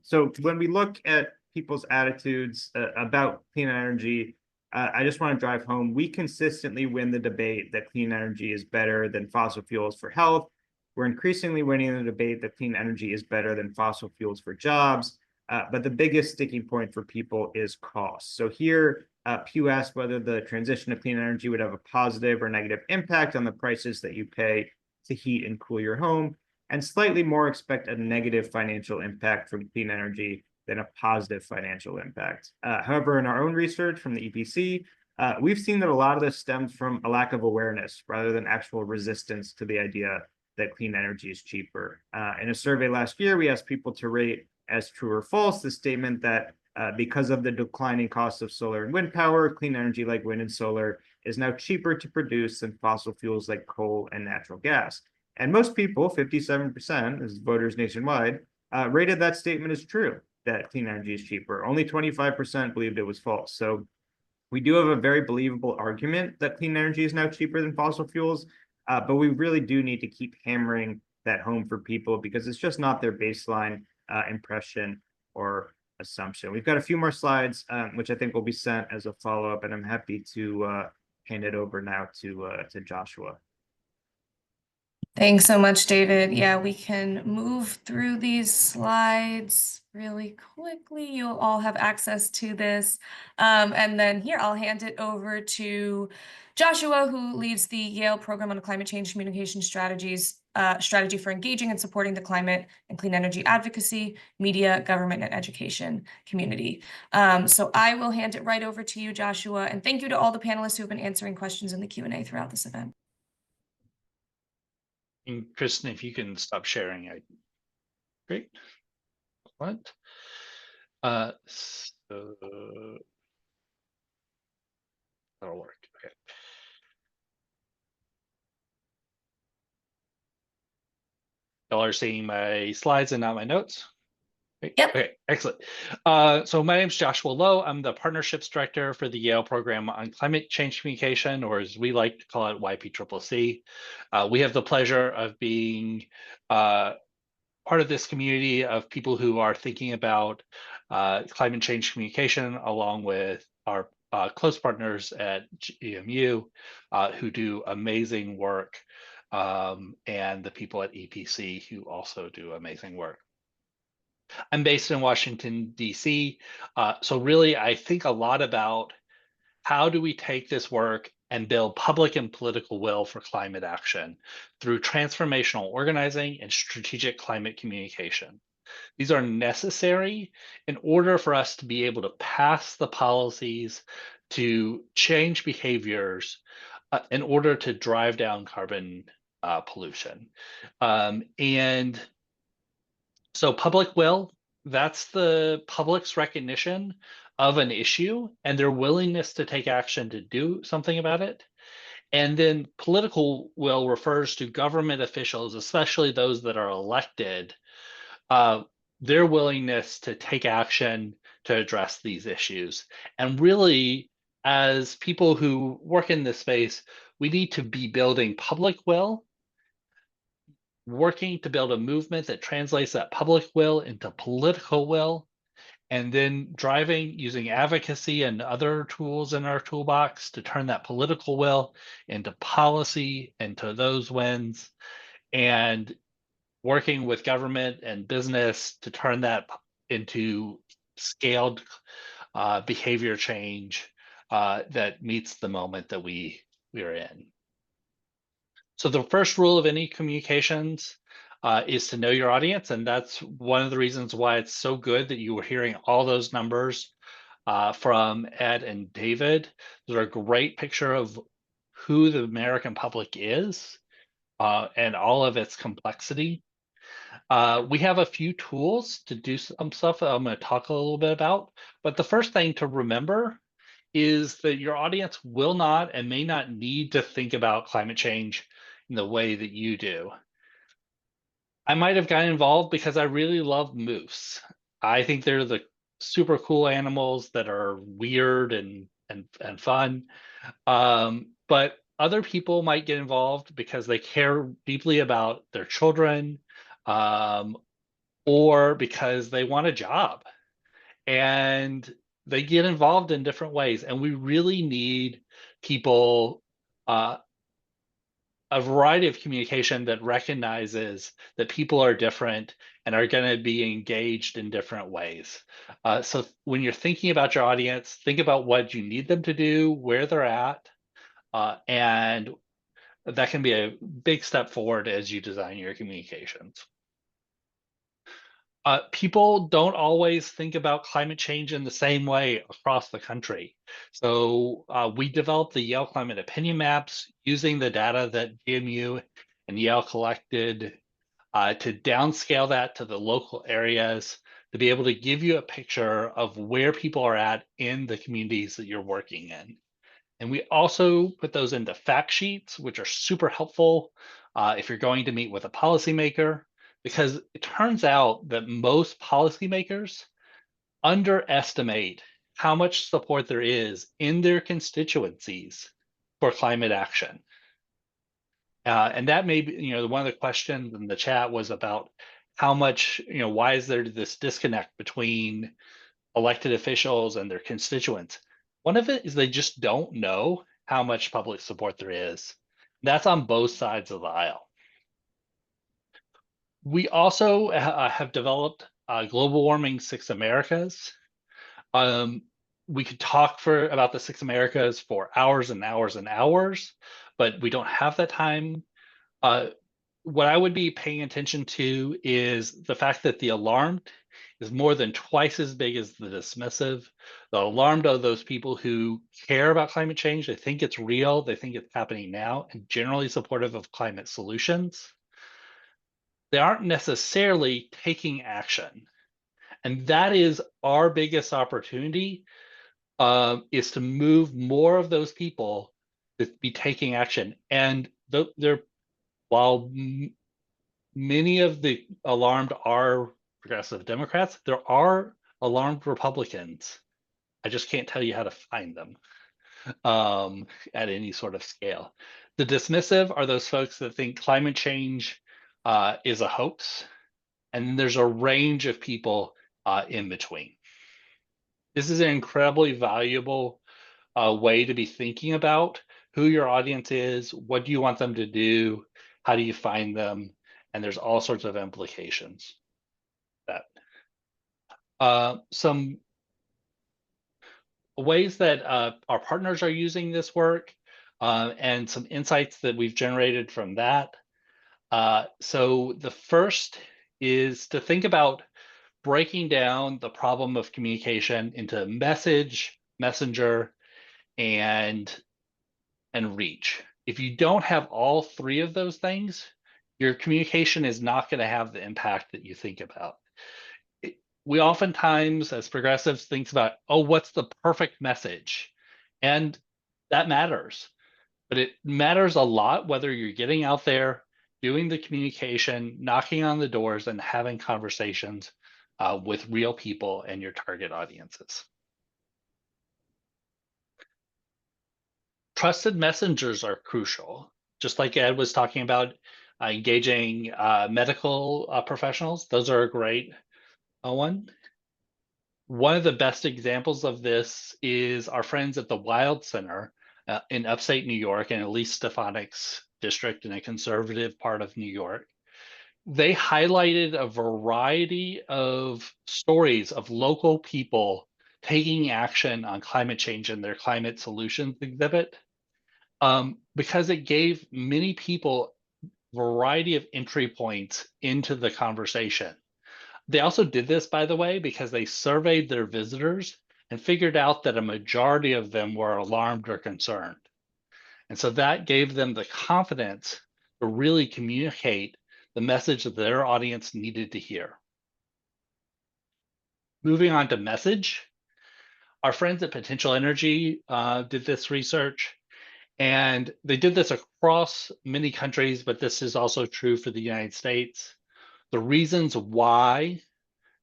So when we look at people's attitudes about clean energy, I just want to drive home, we consistently win the debate that clean energy is better than fossil fuels for health. We're increasingly winning the debate that clean energy is better than fossil fuels for jobs. But the biggest sticking point for people is cost. So here, Pew asked whether the transition to clean energy would have a positive or negative impact on the prices that you pay to heat and cool your home, and slightly more expect a negative financial impact from clean energy than a positive financial impact. However, in our own research from the EPC, we've seen that a lot of this stems from a lack of awareness rather than actual resistance to the idea that clean energy is cheaper. In a survey last year, we asked people to rate as true or false the statement that because of the declining cost of solar and wind power, clean energy like wind and solar is now cheaper to produce than fossil fuels like coal and natural gas. And most people, 57%, as voters nationwide, rated that statement as true, that clean energy is cheaper. Only 25% believed it was false. So we do have a very believable argument that clean energy is now cheaper than fossil fuels, but we really do need to keep hammering that home for people because it's just not their baseline impression or assumption. We've got a few more slides, which I think will be sent as a follow-up, and I'm happy to hand it over now to Joshua. Thanks so much, David. Yeah, we can move through these slides really quickly. You'll all have access to this. And then here, I'll hand it over to Joshua, who leads the Yale Program on Climate Change Communication Strategies, strategy for engaging and supporting the climate and clean energy advocacy, media, government, and education community. So I will hand it right over to you, Joshua. And thank you to all the panelists who have been answering questions in the Q&A throughout this event. And Kristen, if you can stop sharing, great. What? So that'll work. Okay. Y'all are seeing my slides and not my notes? Great. Yep. Okay, excellent. So my name is Joshua Lowe. I'm the Partnerships Director for the Yale Program on Climate Change Communication, or as we like to call it, YPCCC. We have the pleasure of being part of this community of people who are thinking about climate change communication, along with our close partners at GMU, who do amazing work, and the people at EPC who also do amazing work. I'm based in Washington, D.C. So really, I think a lot about how do we take this work and build public and political will for climate action through transformational organizing and strategic climate communication. These are necessary in order for us to be able to pass the policies to change behaviors in order to drive down carbon pollution. And so public will, that's the public's recognition of an issue and their willingness to take action to do something about it. And then political will refers to government officials, especially those that are elected, their willingness to take action to address these issues. And really, as people who work in this space, we need to be building public will working to build a movement that translates that public will into political will, and then driving using advocacy and other tools in our toolbox to turn that political will into policy, into those wins, and working with government and business to turn that into scaled behavior change that meets the moment that we are in. So the first rule of any communications is to know your audience, and that's one of the reasons why it's so good that you were hearing all those numbers from Ed and David. They're a great picture of who the American public is and all of its complexity. We have a few tools to do some stuff that I'm going to talk a little bit about, but the first thing to remember is that your audience will not and may not need to think about climate change in the way that you do. I might have gotten involved because I really love moose. I think they're the super cool animals that are weird and fun. But other people might get involved because they care deeply about their children, or because they want a job. And they get involved in different ways. And we really need people, a variety of communication that recognizes that people are different and are going to be engaged in different ways. So when you're thinking about your audience, think about what you need them to do, where they're at, and that can be a big step forward as you design your communications. People don't always think about climate change in the same way across the country. So we developed the Yale Climate Opinion Maps using the data that GMU and Yale collected to downscale that to the local areas to be able to give you a picture of where people are at in the communities that you're working in. And we also put those into fact sheets, which are super helpful if you're going to meet with a policymaker, because it turns out that most policymakers underestimate how much support there is in their constituencies for climate action. And that may be, one of the questions in the chat was about how much, why is there this disconnect between elected officials and their constituents? One of it is they just don't know how much public support there is. That's on both sides of the aisle. We also have developed Global Warming 6 Americas. We could talk about the 6 Americas for hours and hours and hours, but we don't have that time. What I would be paying attention to is the fact that the alarmed is more than twice as big as the dismissive. The alarmed are those people who care about climate change. They think it's real. They think it's happening now, and generally supportive of climate solutions. They aren't necessarily taking action. And that is our biggest opportunity, is to move more of those people to be taking action. And while many of the alarmed are progressive Democrats, there are alarmed Republicans. I just can't tell you how to find them at any sort of scale. The dismissive are those folks that think climate change is a hoax, and there's a range of people in between. This is an incredibly valuable way to be thinking about who your audience is, what do you want them to do, how do you find them, and there's all sorts of implications. Some ways that our partners are using this work, and some insights that we've generated from that. So the first is to think about breaking down the problem of communication into message, messenger, and reach. If you don't have all three of those things, your communication is not going to have the impact that you think about. We oftentimes, as progressives, think about, oh, what's the perfect message? And that matters. But it matters a lot whether you're getting out there, doing the communication, knocking on the doors, and having conversations with real people and your target audiences. Trusted messengers are crucial. Just like Ed was talking about, engaging medical professionals. Those are a great one. One of the best examples of this is our friends at the Wild Center in upstate New York, in Elise Stefanik's district in a conservative part of New York. They highlighted a variety of stories of local people taking action on climate change in their climate solutions exhibit, because it gave many people a variety of entry points into the conversation. They also did this, by the way, because they surveyed their visitors and figured out that a majority of them were alarmed or concerned. And so that gave them the confidence to really communicate the message that their audience needed to hear. Moving on to message, our friends at Potential Energy did this research, and they did this across many countries, but this is also true for the United States. The reasons why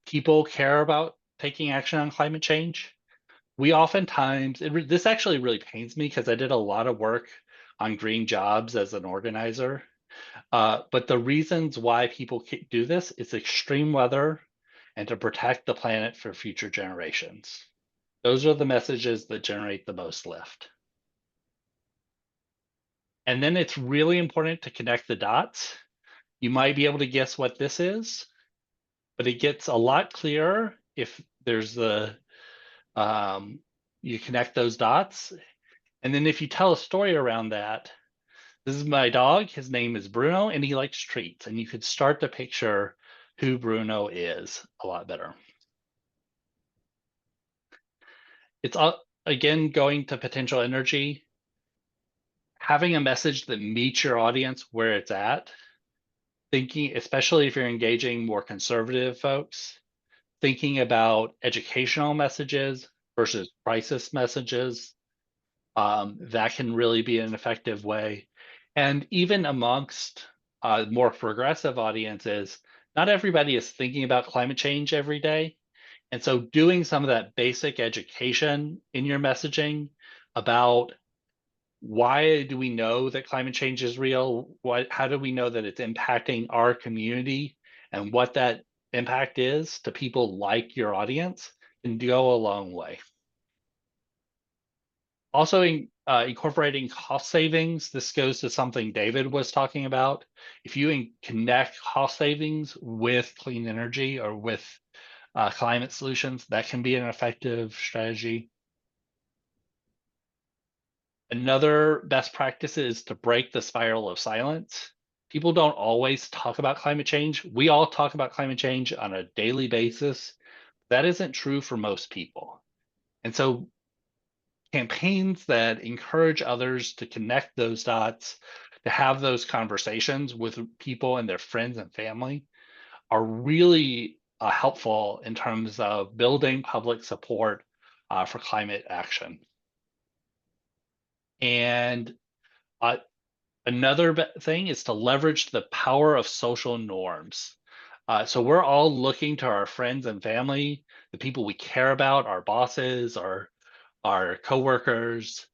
people care about taking action on climate change, we oftentimes, this actually really pains me because I did a lot of work on green jobs as an organizer. But the reasons why people do this is extreme weather and to protect the planet for future generations. Those are the messages that generate the most lift. And then it's really important to connect the dots. You might be able to guess what this is, but it gets a lot clearer if there's the, you connect those dots. And then if you tell a story around that, this is my dog, his name is Bruno, and he likes treats. And you could start to picture who Bruno is a lot better. It's again, going to Potential Energy, having a message that meets your audience where it's at, thinking, especially if you're engaging more conservative folks, thinking about educational messages versus crisis messages, that can really be an effective way. And even amongst more progressive audiences, not everybody is thinking about climate change every day. And so doing some of that basic education in your messaging about why do we know that climate change is real? How do we know that it's impacting our community and what that impact is to people like your audience can go a long way. Also, incorporating cost savings. This goes to something David was talking about. If you connect cost savings with clean energy or with climate solutions, that can be an effective strategy. Another best practice is to break the spiral of silence. People don't always talk about climate change. We all talk about climate change on a daily basis. That isn't true for most people. And so campaigns that encourage others to connect those dots, to have those conversations with people and their friends and family are really helpful in terms of building public support for climate action. And another thing is to leverage the power of social norms. So we're all looking to our friends and family, the people we care about, our bosses, our coworkers,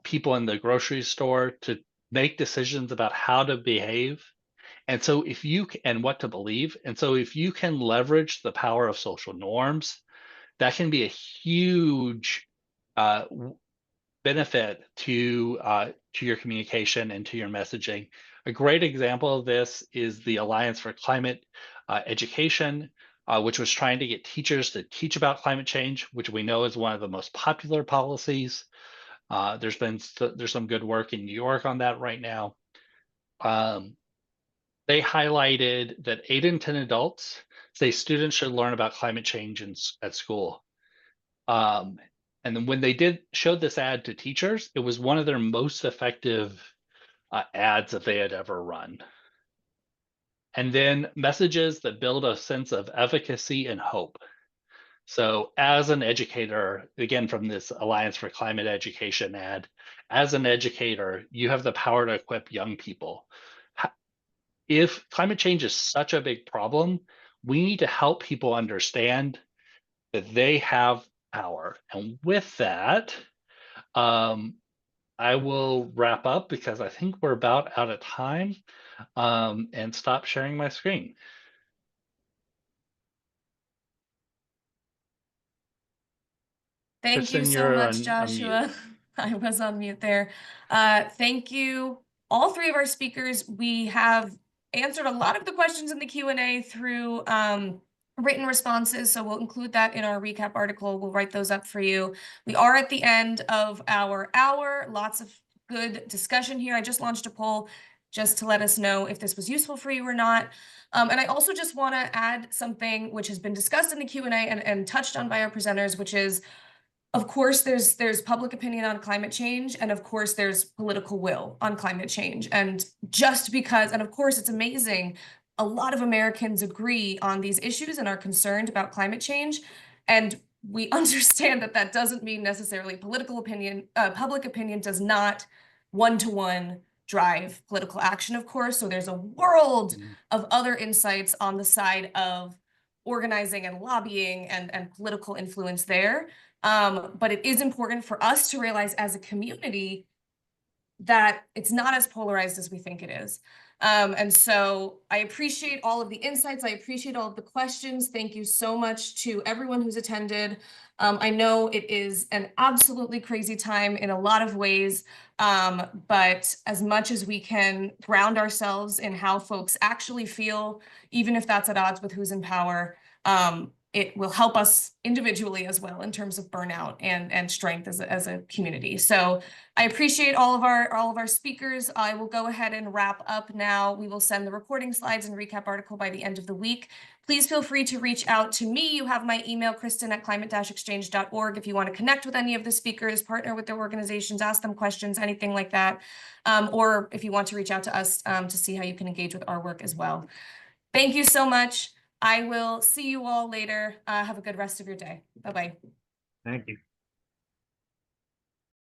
people in the grocery store to make decisions about how to behave. And so and what to believe. And so if you can leverage the power of social norms, that can be a huge benefit to your communication and to your messaging. A great example of this is the Alliance for Climate Education, which was trying to get teachers to teach about climate change, which we know is one of the most popular policies. There's some good work in New York on that right now. They highlighted that 8 in 10 adults say students should learn about climate change at school. And then when they showed this ad to teachers, it was one of their most effective ads that they had ever run. And then messages that build a sense of efficacy and hope. So as an educator, again, from this Alliance for Climate Education ad, as an educator, you have the power to equip young people. If climate change is such a big problem, we need to help people understand that they have power. And with that, I will wrap up because I think we're about out of time, and stop sharing my screen. Thank you Kristen, so you're much, on mute. Joshua. I was on mute there. Thank you, all three of our speakers. We have answered a lot of the questions in the Q&A through written responses, so we'll include that in our recap article. We'll write those up for you. We are at the end of our hour. Lots of good discussion here. I just launched a poll just to let us know if this was useful for you or not. And I also just want to add something which has been discussed in the Q&A and touched on by our presenters, which is, of course, there's public opinion on climate change, and of course, there's political will on climate change. And just because, and of course, it's amazing, a lot of Americans agree on these issues and are concerned about climate change. And we understand that that doesn't mean necessarily political opinion. Public opinion does not one-to-one drive political action, of course. So there's a world of other insights on the side of organizing and lobbying and political influence there. But it is important for us to realize as a community that it's not as polarized as we think it is. And so I appreciate all of the insights. I appreciate all of the questions. Thank you so much to everyone who's attended. I know it is an absolutely crazy time in a lot of ways, but as much as we can ground ourselves in how folks actually feel, even if that's at odds with who's in power, it will help us individually as well in terms of burnout and strength as a community. So I appreciate all of our speakers. I will go ahead and wrap up now. We will send the recording slides and recap article by the end of the week. Please feel free to reach out to me. You have my email, kristen@climate-exchange.org, if you want to connect with any of the speakers, partner with their organizations, ask them questions, anything like that. Or if you want to reach out to us to see how you can engage with our work as well. Thank you so much. I will see you all later. Have a good rest of your day. Bye-bye. Thank you.